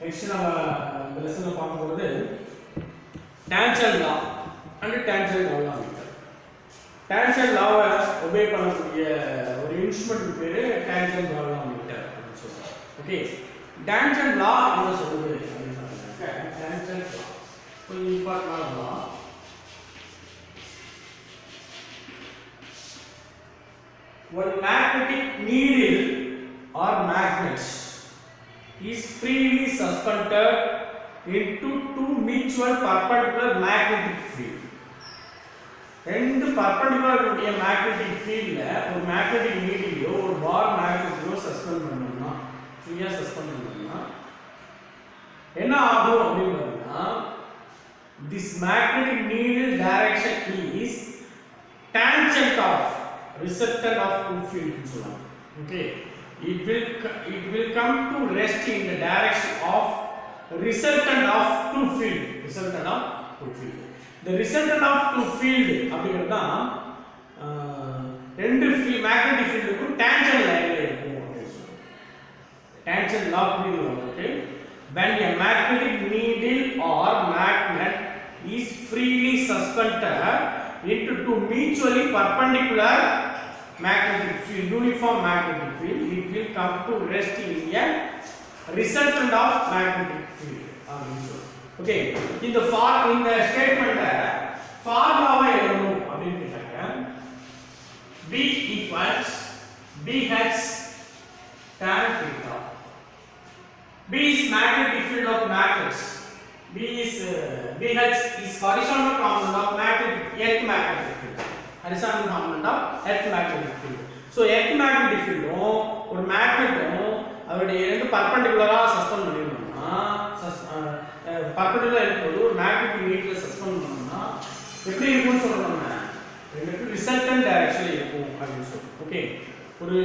Next நம்ம இந்த லெசன்ல பார்க்க போறது tangent law and tangent galvanometer. Tangent லாவை ஒபே பண்ணக்கூடிய ஒரு இன்ஸ்ட்ருமெண்ட் பேரு டான்ஜென்ட் கோலாமீட்டர் அப்படின்னு சொல்றோம். ஓகே, டான்ஜென்ட் லா என்ன சொல்லுது அப்படின்னு சொன்னாக்க டான்ஜென்ட் லா கொஞ்சம் இம்பார்ட்டன்டான லா. One magnetic needle or magnets is freely suspended into two mutual perpendicular magnetic field. ரெண்டு perpendicular உடைய magnetic fieldல ஒரு magnetic needle ஒரு bar magnet சஸ்பெண்ட் பண்ணோம்னா ஃப்ரீயா சஸ்பெண்ட் பண்ணோம்னா என்ன ஆகும் அப்படின்னு பார்த்தீங்கன்னா this magnetic needle direction is tangent of resultant of two field னு சொல்றாங்க. Okay, it will come to rest in the direction of resultant of two field. Resultant of two field. The resultant of two field அப்படிங்கறத ரெண்டு magnetic fieldக்கும் tangent லைன்ல இருக்கும் அப்படின்னு சொல்றாங்க. Tangent law புரியுதுங்களா? Okay, when a magnetic needle or magnet is freely suspended into two mutually perpendicular magnetic field, uniform magnetic field, it will come to rest in a resultant of magnetic field. Okay, in the statement formula எழுதணும் அப்படின்னு கேட்டாங்க B equals BH tan theta. B is magnetic field of magnets. BH is horizontal component of earth magnetic field. Horizontal component of earth magnetic field. So earth magnetic field ஒரு மேக்னெட்டும் அதோட ரெண்டு பர்பெண்டிகுலரா suspend பண்ணிரணும்னா பர்பெண்டிகுலரா இருக்கும்போது ஒரு magnetic நீட்ல suspend பண்ணனும்னா எப்படி இருக்கும்னு சொல்றோம்னா ரெண்டுக்கு ரிசல்டன்ட் டைரக்ஷன்ல இருக்கும் அப்படின்னு சொல்றோம். ஓகே, ஒரு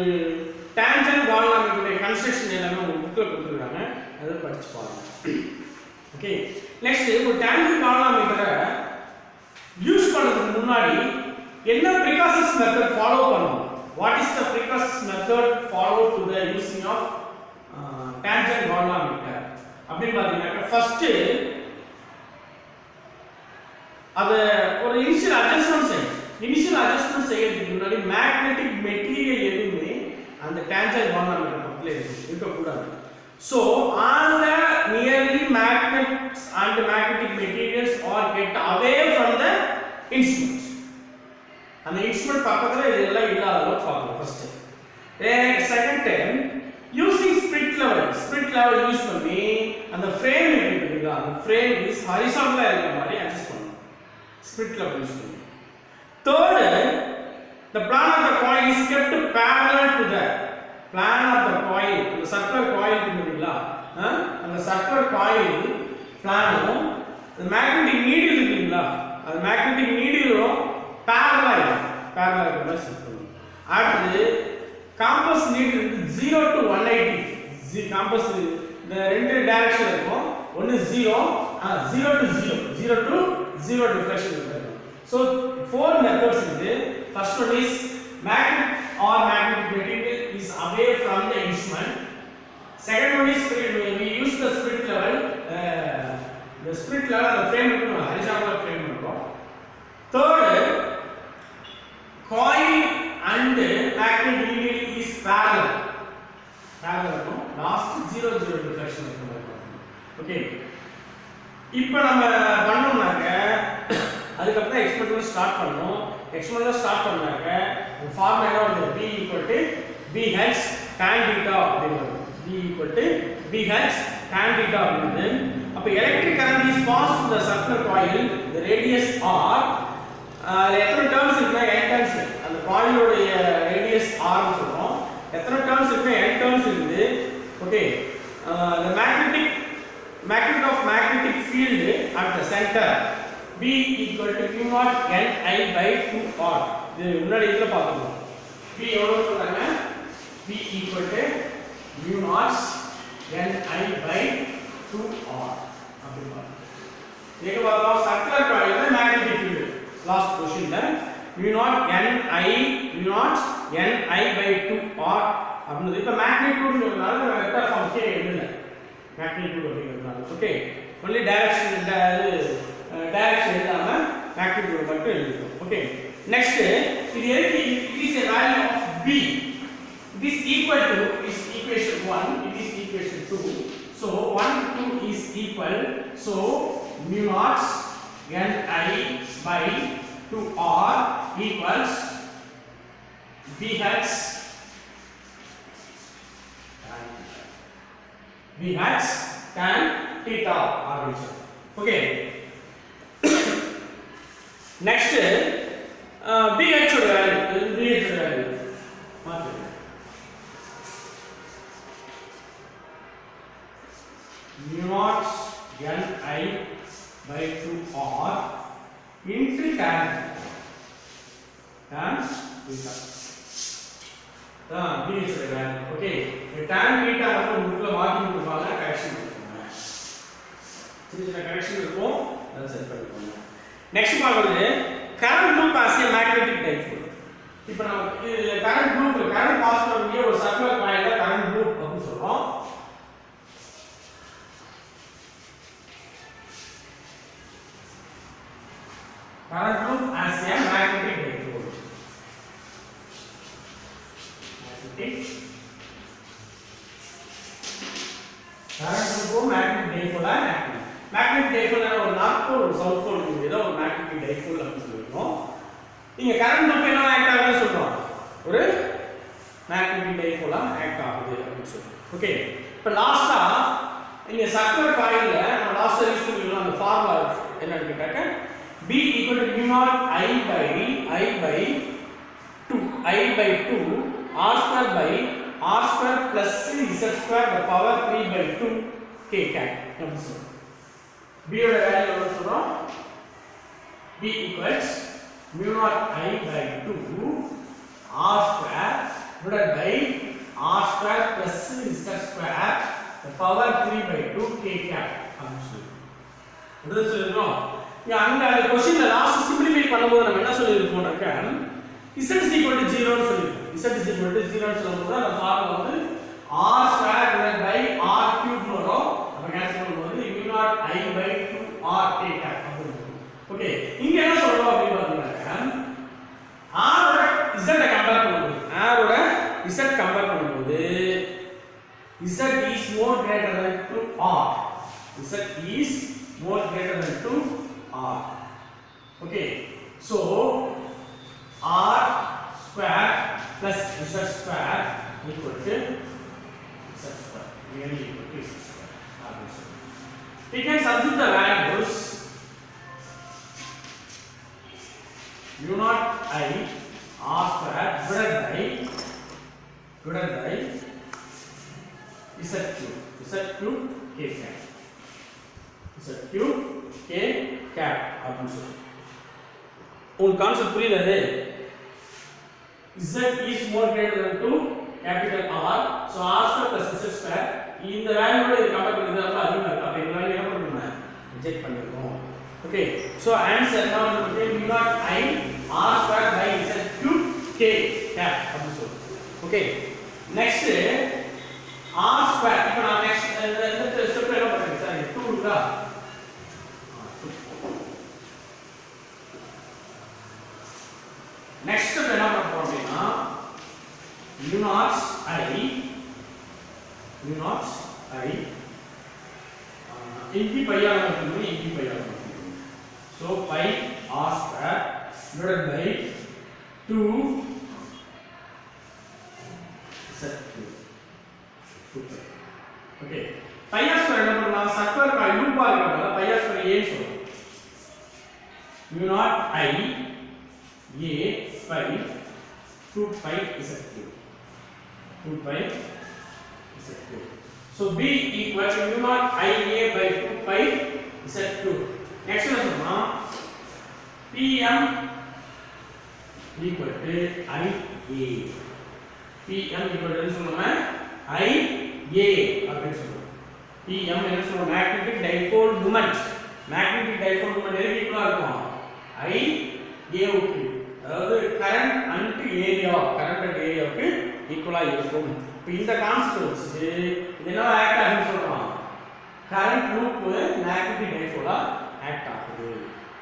டான்ஜென்ட் கோலாமீட்டரோட கன்ஸ்ட்ரக்ஷன் எல்லாமே ஒரு புக்ல கொடுத்திருக்காங்க, அதை படிச்சு பாருங்க. ஓகே, நெக்ஸ்ட் ஒரு டான்ஜென்ட் கோலாமீட்டரை யூஸ் பண்றதுக்கு முன்னாடி என்ன precautions method ஃபாலோ பண்ணணும்? What is the precautions method followed to the using of tangent கோலாமீட்டர் அப்படி பாத்தீங்கன்னா ஃபர்ஸ்ட் அத ஒரு இனிஷியல் அட்ஜஸ்ட்மென்ட் செய்யறதுக்கு முன்னாடி மேக்னெட்டிக் மெட்டீரியல் எதுவுமே அந்த டான்ஜென்ட் கோலாமீட்டர் பக்கத்துல இருக்க கூடாது. So all the nearly magnets and magnetic materials are get away from the instrument. And the instrument பக்கத்துல இதெல்லாம் இல்லாதத பார்க்கணும் first. Second time using split level use பண்ணி அந்த frame இருக்குங்க, அந்த frame is horizontal இருக்கிற மாதிரி அட்ஜஸ்ட் பண்ணனும். split level யூஸ் பண்ணி. Third, the plane of the coil is kept parallel to the plane of the coil. The circular coil இருக்குங்களா, அந்த circular coil plane the magnetic needle இருக்குங்களா, அந்த magnetic needle parallel set பண்ணனும். அடுத்து compass needle 0 to 180 compass இந்த ரெண்டு direction இருக்கும், ஒன்னு 0 to 0 டிஃபரன்ஷியல் இருக்கும். So four methods இருக்கு. First one is magnet or magnetic material is away from the instrument. Second one is we use the split level. The split level the frame இருக்கும், horizontal frame இருக்கும். Third, coil and magnetic needle is parallel இருக்கும். Last 0 deflection இருக்கும். Okay, இப்போ நம்ம பண்ணோம்னாக்க அதுக்கு அப்புறம் experiment start பண்ணனும். Experiment start பண்ணாக்க ஃபார்முலா வந்து B BH tan theta அப்படிங்கிறது. BH tan theta அப்படிங்கிறது. அப்ப electric current is pass to the circular coil, the radius r எத்தனை டர்ன்ஸ் இருக்குன்னா n டர்ன்ஸ். அந்த காயிலோட ரேடியஸ் r னு சொல்றோம். எத்தனை டர்ன்ஸ் இருக்குன்னா n டர்ன்ஸ் இருக்குது. Okay, the magnet of magnetic field at the center B equal to mu naught Ni by 2r. இது முன்னாடி இதுல பார்த்தோம். B எவ்வளவு சொல்றாங்க? B equal to mu naught Ni by 2r அப்படி பாருங்க. ஏக பார்த்தோம் சர்க்குலர் காயில்ல மேக்னெட்டிக் ஃபீல்ட் லாஸ்ட் क्वेश्चनல mu naught Ni by 2r அப்படினது. இப்ப மேக்னிட்யூட் சொல்றதால வெக்டர் ஃபார்ம் கே எழுதல. மேக்னிடியூட் அப்படிங்கிறதுனால. ஓகே, ஒன்லி டைரக்ஷன் இல்லாம மேக்னிடியூட் மட்டும் எழுதிக்கிறோம். ஓகே, நெக்ஸ்ட் இது எதுக்கு? It is a value of b. It is equal to is equation 1, it is equation 2. So 1 2 is equal, so mu naught n I by 2r equals bh tan theta r. Okay, next bh oda value மாத்து. mu naught n I by 2r into tan theta. bh oda value. Okay, tan theta வந்து உங்களுக்கு மாத்தி கொடுப்பாங்க, correction பண்ணுங்க. சின்ன correction இருக்கும், அதை set பண்ணிக்கோங்க. நெக்ஸ்ட் பார்க்கிறது current loop as a magnetic dipole. இப்போ நம்ம current loop current பாஸ் பண்ணக்கூடிய ஒரு சர்க்குலர் காயில current loop அப்படி சொல்றோம். current loop as a magnetic dipole. current loop magnetic dipole ஆகும். magnetic dipole ஒரு நார்த் போல் ஒரு சவுத் போல் இருக்குது, ஏதோ ஒரு magnetic dipole அப்படி சொல்றோம். நீங்க current loop என்ன ஆக்ட் ஆகுதுன்னு சொல்றோம், ஒரு magnetic dipole ஆக்ட் ஆகுது அப்படி சொல்றோம். ஓகே, இப்போ லாஸ்டா இங்க சர்க்குலர் காயில்ல நம்ம லாஸ்டா யூஸ் பண்ணிக்கலாம் அந்த ஃபார்முலா என்னன்னு கேட்டாக்க b equal to mu naught I by 2 r square by r square plus z square the power 3 by 2 k cat. அப்படி சொல்றோம். b ஓட வேல்யூ எவ்வளவு சொல்றோம்? b equals mu naught I by 2 r square divided by r square plus z square the power 3 by 2 k cat. அப்படி சொல்றோம். இது சொல்றோம். அங்க அந்த क्वेश्चनல லாஸ்ட் சிம்பிளிஃபை பண்ணும்போது நம்ம என்ன சொல்லி இருக்கோம்னாக்க z is equal to 0 னு சொல்லிருக்கோம். z is equal to 0 னு சொல்லும்போது அந்த ஃபார்முலா வந்து r square divided by r cube வரும். அப்ப கேன்சல் பண்ணும்போது mu naught I by 2 r k cat அப்படி வரும். ஓகே, இங்க என்ன சொல்றோம் அப்படி பாத்தீங்கன்னா r ஓட z கம்பேர் பண்ணும்போது z is more greater than 2r. z is more greater than 2r. Okay, so r square plus z square equal to z square, nearly equal to z square. We can substitute the values mu naught I r square divided by z cube k cat. z cube k cat அப்படின்னு சொல்றோம். உங்களுக்கு concept புரியல? z is more greater than 2 capital R, so r square plus z square இந்த வேல்யூவோட இது compare பண்ணி ரொம்ப அதிகமா இருக்கு. அப்ப இந்த வேல்யூ என்ன பண்ணணும்? ரிஜெக்ட் பண்ணிரோம். ஓகே, சோ ஆன்சர் என்ன வந்து mu naught I r square by z cube k cat அப்படி சொல்றோம். Okay, next r square. இப்போ நான் நெக்ஸ்ட் இந்த ஸ்டெப்ல என்ன பண்றேன் சார்? 2 இருக்கா? நெக்ஸ்ட் ஸ்டெப் என்ன பண்ண போறோம் அப்படினா mu naught I இன்டி பையால மாத்திக்கணும். so pi r square divided by 2 z cube. Super. Okay, pi r square என்ன பண்ணலாம்? சர்க்குலர் காயில் லூப்பா இருக்கறதால pi r square ஏ சொல்றோம். mu naught I a by 2 pi z cube. 2 pi z cube. So b equal to mu naught I a by 2 pi z cube. Next என்ன சொல்றோம்? pm equal to I a. pm equal to என்ன சொல்றோம்? I a அப்படின்னு சொல்றோம். pm என்ன சொல்றோம்? magnetic dipole moment. magnetic dipole moment எதுக்கு ஈக்குவலா இருக்கும்? I a க்கு, அதாவது current and area, current and area க்கு ஈக்குவலா இருக்கும். இப்போ இந்த கான்செப்ட் வச்சு இது என்ன ஆக்ட் ஆகும்னு சொல்றோம்? கரண்ட் லூப் மேக்னெட்டிக் டைபோலா ஆக்ட் ஆகுது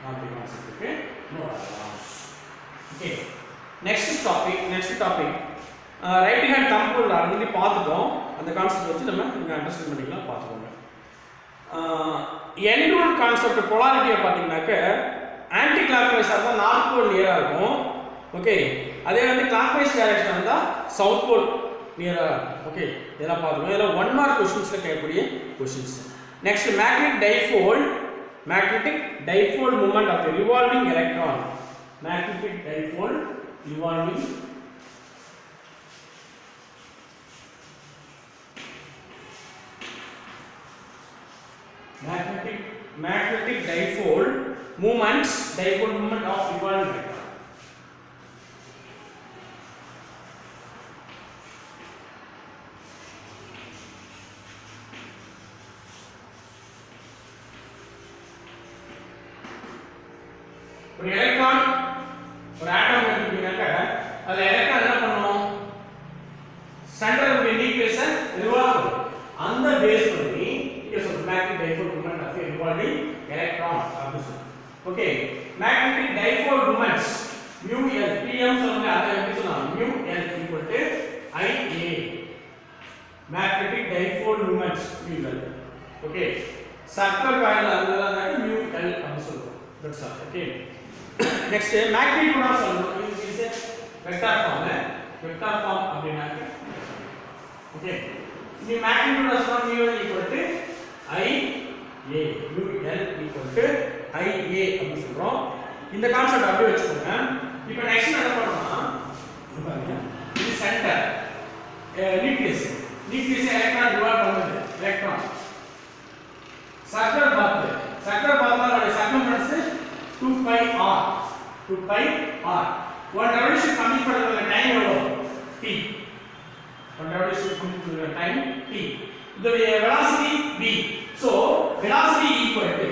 அப்படி கான்செப்ட்க்கு நோடலாம். Okay, next topic right hand thumb rule already பார்த்துட்டோம். அந்த கான்செப்ட் வச்சு நம்ம இங்க அண்டர்ஸ்டாண்ட் பண்ணிக்கலாம். பார்த்துக்கோங்க. எண்ட் ரூல் கான்செப்ட் போலாரிட்டியை பார்த்தீங்கன்னாக்க ஆன்டி கிளாக் வைஸாக இருந்தால் நார்த் போல் நியராக இருக்கும். ஓகே, அதே வந்து கிளாக் வைஸ் டைரக்ஷன் இருந்தால் சவுத் போல் நியராக இருக்கும். ஓகே, இதெல்லாம் பார்த்துக்கோங்க. இதெல்லாம் 1 மார்க் கொஸ்டின்ஸில் கேட்கக்கூடிய questions. Next magnetic dipole movement of a revolving electron. Magnetic dipole revolving magnetic dipole movement of revolving electron. ஒரு எலக்ட்ரான் ஒரு ஆட்டம் எடுத்துக்கிட்டாக்க அதுல எலக்ட்ரான் என்ன பண்ணணும், சென்டர் நியூக்ளியஸை ரிவால்வ் பண்ணும். அந்த பேஸ் பண்ணி இங்க சொல்ற magnetic dipole moment of a revolving electron அப்படி சொல்றோம். Okay, magnetic dipole moments mu l pm சொல்லுங்க. அதை எப்படி சொல்லலாம், mu l equal to ia magnetic dipole moments mu l. Okay, circle coil அதெல்லாம் mu l அப்படி சொல்றோம். That's all. Okay, next magnitude of solid is a vector form அப்படினாக்க okay, இந்த magnitude of solid mu equal to I a mu l equal to I a அப்படி சொல்றோம். இந்த concept அப்படியே வெச்சுக்கோங்க. இப்போ நெக்ஸ்ட் என்ன பண்ணனும்னா பாருங்க, இது சென்டர் நியூக்ளியஸ் எலக்ட்ரான் ரிவால்வ் பண்ணுது. எலக்ட்ரான் சர்க்கிள் பாத்ல circumference 2 pi r. One revolution complete பண்ணதுல டைம் எவ்வளவு? t. One revolution complete பண்ணதுல டைம் t. இதோட velocity v. So velocity equal to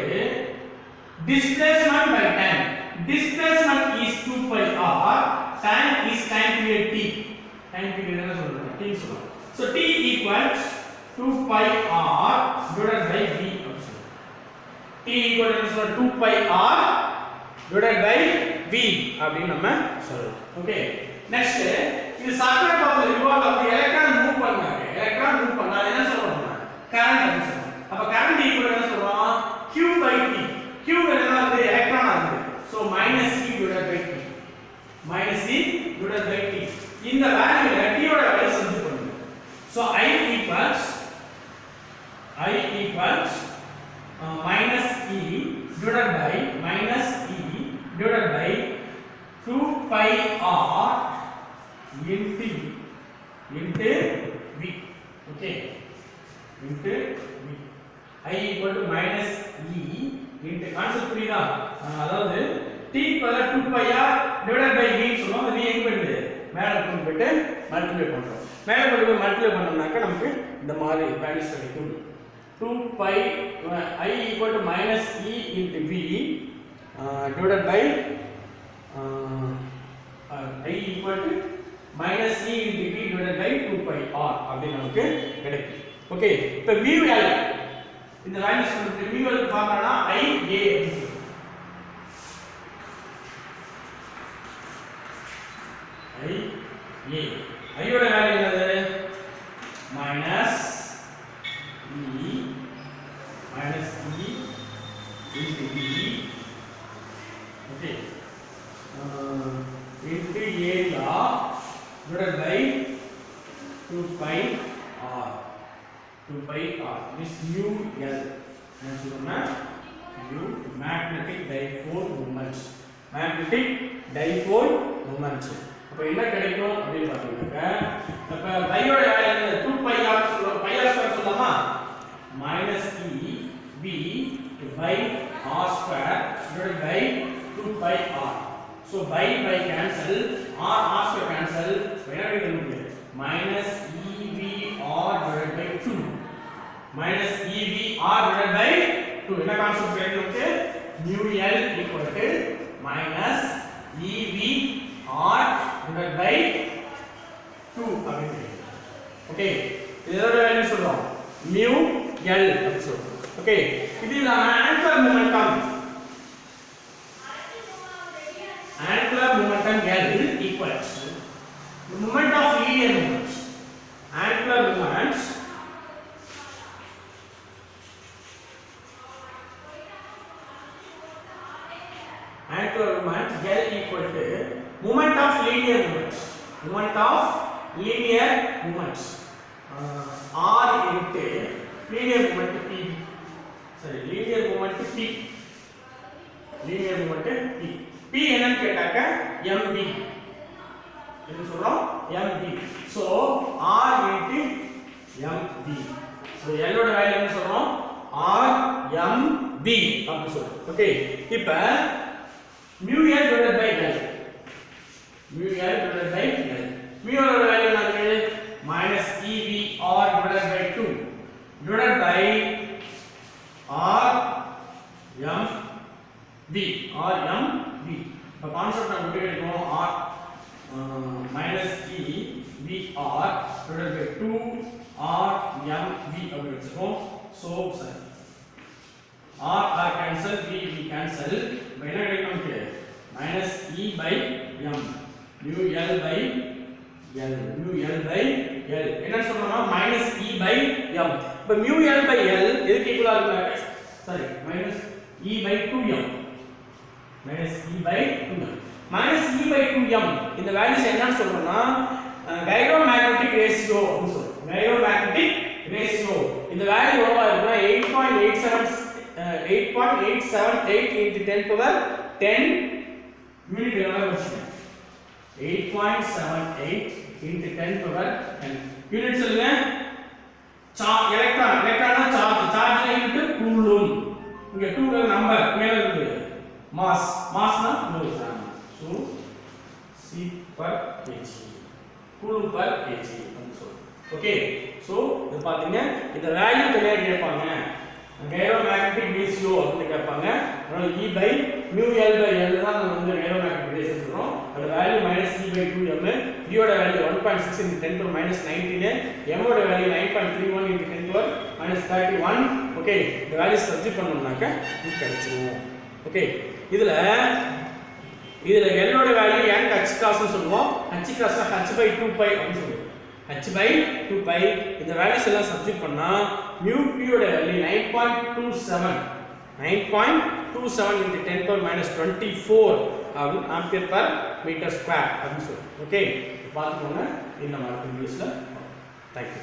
displacement by time. Displacement is 2 pi r. Time is time period t. Time period என்ன சொல்றோம்? t சொல்றோம். So t equals 2 pi r divided by v. t equal to 2 pi r divided by v அப்படி நம்ம சொல்றோம். Okay, next இது circle பாத்ல revolve ஆகுது. Electron move பண்ணா என்ன சொல்றோம்னா கரண்ட் அப்படி சொல்றோம். அப்ப கரண்ட் ஈக்குவல் என்ன சொல்றோம், q by t. q என்னன்னா அது எலக்ட்ரான் ஆகுது. So -e divided by t. -e divided by t. இந்த வேல்யூல t ஓட வேல்யூ சப்ஸ்டிட் பண்ணுங்க. So I equals minus e divided by 2 pi r into v. Okay, into v. I equal to minus e into concept புரியுதா? அதாவது t பதிலா 2 pi r divided by v சொல்றோம். அது v எங்க போயிடுது, மேல கொண்டு போயிட்டு மல்டிப்ளை பண்றோம். மேல கொண்டு போய் மல்டிப்ளை பண்ணோம்னாக்க நமக்கு இந்த மாதிரி வேல்யூஸ் கிடைக்கும். 2 pi I equal to minus e into v divided by I equal to minus e into v divided by 2 pi r அப்படி நமக்கு கிடைக்கும். ஓகே, இப்போ mu l இந்த வேல்யூஸ் வந்து mu l ஃபார்முலானா I a I யோட value என்னது, minus e into v. Okay, into area divided by 2 pi r. This mu l என்ன சொல்றோம்னா mu magnetic dipole moment. அப்ப என்ன கிடைக்கும் அப்படி பாத்தீங்கன்னா, அப்ப பையோட வேல்யூ 2 pi r சொல்றோம். pi r ஸ்கொயர் சொல்லலாமா, minus e v by r square divided by 2 pi r. So by cancel, r square cancel, என்ன கிடைக்கும், minus ev r divided by 2. Minus ev r divided by 2. என்ன concept கிடைக்கும், mu l equal to minus ev r divided by 2 அப்படி. Okay, இதோட value சொல்றோம் mu l அப்படி சொல்றோம். Okay இது இல்லாம angular momentum L equals the moment of linear movements. Angular movements L equal to moment of linear movements. Moment of linear movements. R into linear movement P. Sorry, linear movement P. Linear movement P. P என்னன்னு கேட்டாக்க mv என்ன சொல்றோம் mv so r into mv so l ஓட value என்ன சொல்றோம் r mv அப்படி சொல்றோம் okay இப்போ mu l divided by l mu l divided by l mu ஓட வேல்யூ என்னது minus ev r divided by 2 divided by r mv r mv இப்போ concept நம்ம எப்படி எடுக்கணும் r minus e v r divided by 2 r m v அப்படி வெச்சுப்போம் so சரி r cancel v cancel இப்போ என்ன கிடைக்கும் நமக்கு minus e by m mu l by l mu l by l என்ன சொல்றோம்னா minus e by m இப்போ mu l by l எதுக்கு ஈக்குவலா இருக்கு sorry minus e by 2m minus e by 2m minus e by 2m இந்த values என்னன்னு சொல்றோம்னா கைரோமேக்னெட்டிக் ratio அப்படி சொல்றோம் கைரோமேக்னெட்டிக் ரேஷியோ இந்த வேல்யூ எவ்வளவா இருக்குன்னா 8.878 into 10 power 10 யூனிட் எவ்வளவு வச்சுக்கோங்க 8.78 into 10 power 10 யூனிட் சொல்லுங்க எலக்ட்ரான் சார்ஜ் யூனிட் கூலும் இங்க 2 நம்பர் மேல இருக்கு mass na kilogram so c per kg coulomb per kg okay so இது பாத்தீங்க இந்த வேல்யூ தெரியா கேட்பாங்க கைரோமேக்னெட்டிக் ரேஷியோ அப்படி கேட்பாங்க அதனால e by mu l by l தான் நம்ம வந்து கைரோமேக்னெட்டிக் ரேஷியோ சொல்றோம் அதோட value minus e by 2m v ஓட value 1.6 into 10 power minus 19 m ஓட value 9.31 into 10 power minus 31 okay இந்த வேல்யூ சப்ஸ்டிட் பண்ணோம்னாக்க இது கிடைச்சிரும் ஓகே இதுல l ஓட வேல்யூ n h cross னு சொல்லுவோம் h cross னா h by 2 pi அப்படி சொல்லுவோம் h by 2 pi இந்த வேல்யூஸ் எல்லாம் சப்ஸ்டிட் பண்ணா mu p ஓட value 9.27 into 10 power minus 24 ampere per meter square அப்படி சொல்லுவோம் ஓகே பாத்துக்கோங்க இந்த மாதிரி வீடியோஸ்ல थैंक यू